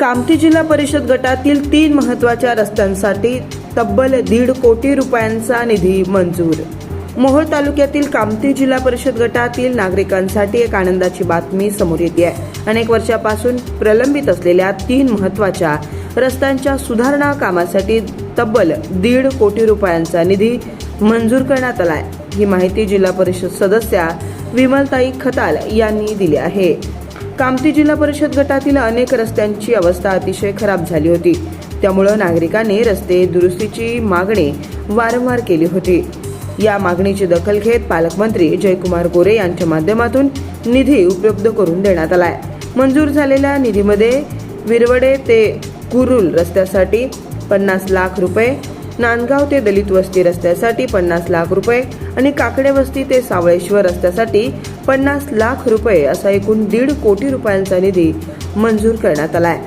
कामठी जिल्हा परिषद गटातील 3 महत्त्वाच्या रस्त्यांसाठी तब्बल 1.5 कोटी रुपयांचा निधी मंजूर। मोहोळ तालुक्यातील कामठी जिल्हा परिषद गटातील नागरिकांसाठी एक आनंदाची बातमी समोर येते आहे। अनेक वर्षापासून प्रलंबित असलेल्या 3 महत्त्वाच्या रस्त्यांच्या सुधारणा कामासाठी तब्बल 1.5 कोटी रुपयांचा निधी मंजूर करण्यात आला आहे। ही माहिती जिल्हा परिषद सदस्या विमलताई खताल यांनी दिली आहे। कामठी जिल्हा परिषद गटातील अनेक रस्त्यांची अवस्था अतिशय खराब झाली होती, त्यामुळे नागरिकांनी रस्ते दुरुस्तीची मागणी वारंवार केली होती। या मागणीची दखल घेत पालकमंत्री जयकुमार गोरे यांच्या माध्यमातून निधी उपलब्ध करून देण्यात आलाय। मंजूर झालेल्या निधीमध्ये विरवडे ते कुरुल रस्त्यासाठी 50 लाख रुपये, नांदगाव ते दलित वस्ती रस्त्यासाठी 50 लाख रुपये आणि काकडे वस्ती ते सावळेश्वर रस्त्यासाठी 50 लाख रुपये असा एकूण 1.5 कोटी रुपयांचा निधी मंजूर करण्यात आलाय।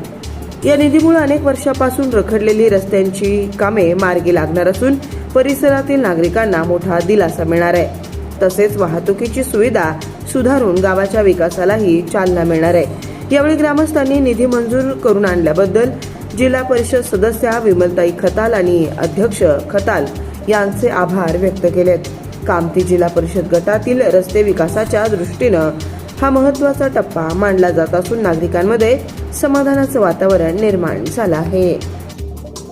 या निधीमुळे अनेक वर्षापासून रखडलेली रस्त्यांची कामे मार्गी लागणार असून परिसरातील नागरिकांना मोठा दिलासा मिळणार आहे। तसेच वाहतुकीची सुविधा सुधारून गावाच्या विकासालाही चालना मिळणार आहे। यावेळी ग्रामस्थांनी निधी मंजूर करून आणल्याबद्दल जिल्हा परिषद सदस्या विमलताई खताल आणि अध्यक्ष खताल यांचे आभार व्यक्त केलेत। कामठी जिल्हा परिषद गटातील रस्ते विकासाच्या दृष्टीनं हा महत्त्वाचा टप्पा मानला जात असून नागरिकांमध्ये समाधानाचं वातावरण निर्माण झालं आहे।